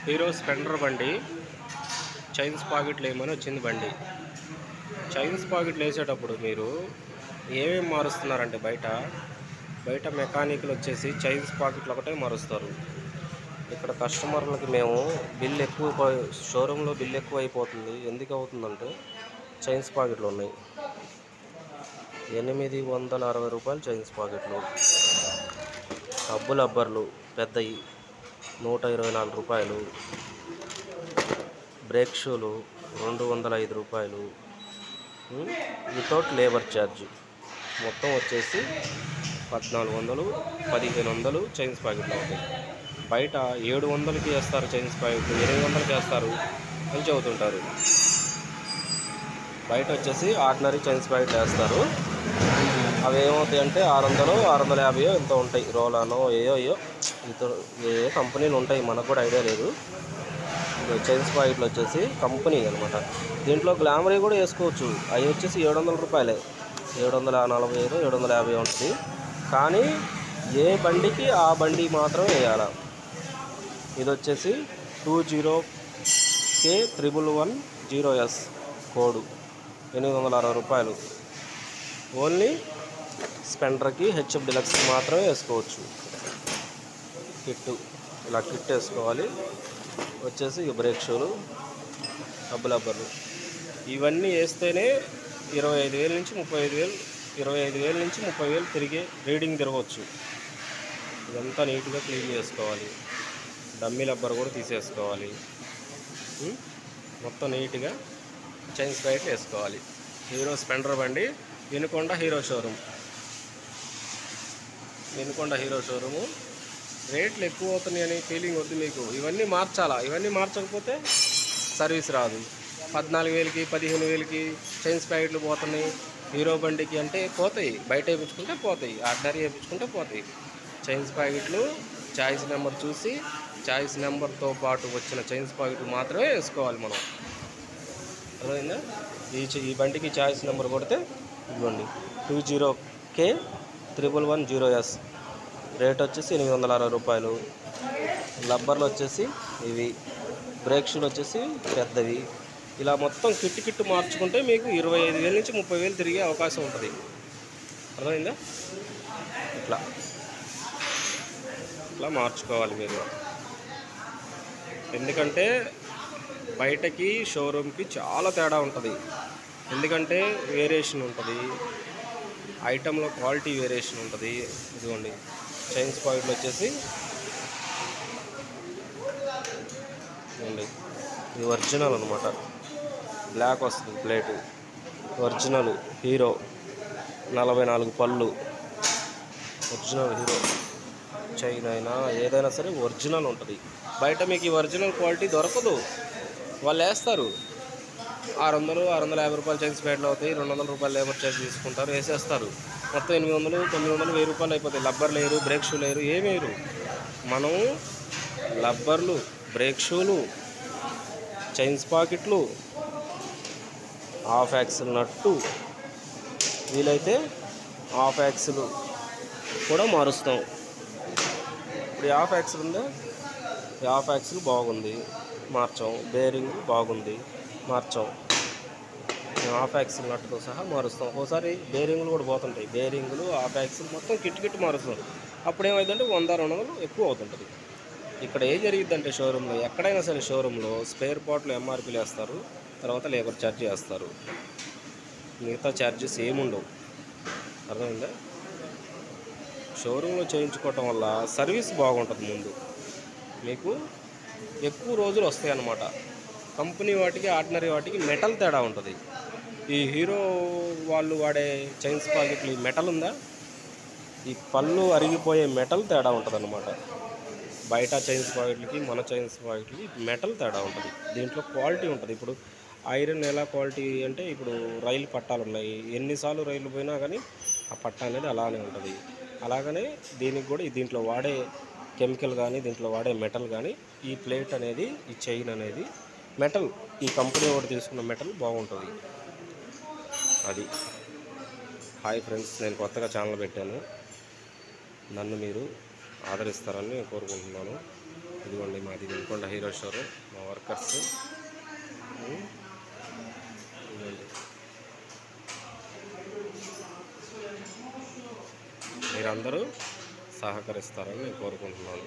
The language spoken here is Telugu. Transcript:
హీరో స్ప్లెండర్ బండి చైన్ స్పాకెట్లు వేయమని వచ్చింది బండి. చైన్ స్పాకెట్లు వేసేటప్పుడు మీరు ఏమేమి మారుస్తున్నారంటే బయట మెకానిక్లు వచ్చేసి చైన్ స్పాకెట్లు ఒకటే మారుస్తారు. ఇక్కడ కస్టమర్లకి మేము షోరూంలో బిల్ ఎక్కువ అయిపోతుంది. ఎందుకు అవుతుందంటే చైన్ స్పాకెట్లు ఉన్నాయి. 860 రూపాయలు చైన్ స్పాకెట్లు. హబ్బు లబ్బర్లు పెద్దవి 124 రూపాయలు. బ్రేక్ షూలు 205 రూపాయలు వితౌట్ లేబర్ ఛార్జ్. మొత్తం వచ్చేసి 1400 1500 చైన్ స్పాకెట్లు అవుతాయి. బయట 700కి వేస్తారు చైన్ స్పాకెట్లు, 800కి వేస్తారు అని చెబుతుంటారు. బయట వచ్చేసి ఆర్డినరీ చైన్ స్పాకెట్లు వేస్తారు. అవి ఏమవుతాయి అంటే 600 650 ఎంత ఉంటాయి. రోలానో ఏయో ఏ కంపెనీలు ఉంటాయి, మనకు కూడా ఐడియా లేదు. చైన్ స్పాకెట్లు వచ్చేసి కంపెనీ అనమాట. దీంట్లో గ్లామరీ కూడా వేసుకోవచ్చు. అవి వచ్చేసి 700 రూపాయలే, 745 750 ఉంటుంది. కానీ ఏ బండికి ఆ బండి మాత్రం వేయాలి. ఇది వచ్చేసి 20K11110S కోడు 860 రూపాయలు. ఓన్లీ స్ప్లెండర్కి హెచ్ఎఫ్ డిలక్స్కి మాత్రమే వేసుకోవచ్చు. కిట్టు ఇలా కిట్ వేసుకోవాలి. వచ్చేసి బ్రేక్ షూలు, హబ్బు లబ్బర్లు ఇవన్నీ వేస్తేనే 25,000 నుంచి 35,000 25,000 నుంచి 30,000 తిరిగే రీడింగ్ తిరగవచ్చు. ఇదంతా నీట్గా క్లీన్ చేసుకోవాలి. డమ్మీ లబ్బర్ కూడా తీసేసుకోవాలి. మొత్తం నీట్గా చైన్ స్పాకెట్లు వేసుకోవాలి. హీరో స్ప్లెండర్ బండి వినుకొండ హీరో షోరూము. రేట్లు ఎక్కువ అవుతున్నాయని ఫీలింగ్ వద్దు మీకు. ఇవన్నీ మార్చాలా. ఇవన్నీ మార్చకపోతే సర్వీస్ రాదు. 14,000కి 15,000కి చైన్ స్పాకెట్లు పోతున్నాయి హీరో బండికి అంటే పోతాయి. బయట వేయించుకుంటే పోతాయి, ఆర్డినరీ వేయించుకుంటే పోతాయి. చైన్ స్పాకెట్లు చాయిస్ నెంబర్ చూసి చాయిస్ నెంబర్తో పాటు వచ్చిన చైన్ స్పాకెట్లు మాత్రమే వేసుకోవాలి మనం. అర్థమైందా? ఈ బండికి చాయిస్ నెంబర్ కొడితే ఇదిగోండి 20K11110S. రేట్ వచ్చేసి 860 రూపాయలు. లబ్బర్లు వచ్చేసి ఇవి, బ్రేక్ షూలు వచ్చేసి పెద్దవి. ఇలా మొత్తం కిట్టు మార్చుకుంటే మీకు 25,000 నుంచి 30,000 తిరిగే అవకాశం ఉంటుంది. అర్థమైందా? ఇట్లా మార్చుకోవాలి మీరు. ఎందుకంటే బయటకి షోరూమ్కి చాలా తేడా ఉంటుంది. ఎందుకంటే వేరియేషన్ ఉంటుంది, ఐటెంలో క్వాలిటీ వేరియేషన్ ఉంటుంది. ఇదిగోండి చైన్ స్పాకెట్లు వచ్చేసి ఇది ఒరిజినల్ అనమాట. బ్లాక్ వస్తుంది ప్లేటు. ఒరిజినల్ హీరో 44 పళ్ళు. ఒరిజినల్ హీరో చైన్ అయినా ఏదైనా సరే ఒరిజినల్ ఉంటుంది. బయట మీకు ఈ ఒరిజినల్ క్వాలిటీ దొరకదు. వాళ్ళు వేస్తారు 600 650 రూపాయలు చైన్ స్పాకెట్లు అవుతాయి. 200 రూపాయలు లేబర్ ఛార్జ్ తీసుకుంటారు, వేసేస్తారు. మొత్తం 800 900 1000 రూపాయలు అయిపోతాయి. లబ్బర్లు వేయరు, బ్రేక్ షూలు వేయరు, ఏమి వేయరు. మనం లబ్బర్లు, బ్రేక్ షూలు, చైన్ స్పాకెట్లు, హాఫ్ యాక్సిల్ నట్టు, వీలైతే హాఫ్ యాక్సిల్ కూడా మారుస్తాం. ఇప్పుడు హాఫ్ యాక్సిల్ ఉందా, హాఫ్ యాక్సిల్ బాగుంది మార్చాం. బేరింగ్ బాగుంది మార్చాం. హాఫ్ యాక్సిల్ నట్టుతో సహా మారుస్తాం. ఒకసారి బేరింగ్లు కూడా పోతుంటాయి. బేరింగ్లు, హాఫ్ యాక్సిల్ మొత్తం కిట్ మారుస్తాం. అప్పుడు ఏమైందంటే 100-200 ఎక్కువ అవుతుంటుంది. ఇక్కడ ఏం జరిగిద్దంటే షోరూంలో, ఎక్కడైనా సరే షోరూంలో స్పేర్ పార్ట్లు ఎంఆర్పీలు వేస్తారు, తర్వాత లేబర్ ఛార్జ్ వేస్తారు. మిగతా ఛార్జెస్ ఏముండవు. అర్థమైందా? షోరూంలో చేయించుకోవటం వల్ల సర్వీస్ బాగుంటుంది. ముందు మీకు ఎక్కువ రోజులు వస్తాయి అన్నమాట. కంపెనీ వాటికి ఆర్డినరీ వాటికి మెటల్ తేడా ఉంటుంది. ఈ హీరో వాళ్ళు వాడే చైన్ స్పాకెట్లు ఈ మెటల్ ఉందా, ఈ పళ్ళు అరిగిపోయే మెటల్ తేడా ఉంటుంది అన్నమాట. బయట చైన్ స్పాకెట్లకి మన చైన్ స్పాకెట్లకి మెటల్ తేడా ఉంటుంది. దీంట్లో క్వాలిటీ ఉంటుంది. ఇప్పుడు ఐరన్ ఎలా క్వాలిటీ అంటే, ఇప్పుడు రైలు పట్టాలు ఉన్నాయి, ఎన్నిసార్లు రైలు పోయినా కానీ ఆ పట్ట అనేది అలానే ఉంటుంది. అలాగనే దీనికి కూడా దీంట్లో వాడే కెమికల్ కానీ, దీంట్లో వాడే మెటల్ కానీ, ఈ ప్లేట్ అనేది, ఈ చైన్ అనేది మెటల్, ఈ కంపెనీ ఒకటి తీసుకున్న మెటల్ బాగుంటుంది. అది. హాయ్ ఫ్రెండ్స్, నేను కొత్తగా ఛానల్ పెట్టాను. నన్ను మీరు ఆదరిస్తారని కోరుకుంటున్నాను. ఇదిగోండి మాది వినుకొండ హీరో షోరూమ్, మా వర్కర్స్. ఇదిగోండి, మీరందరూ సహకరిస్తారని నేను కోరుకుంటున్నాను.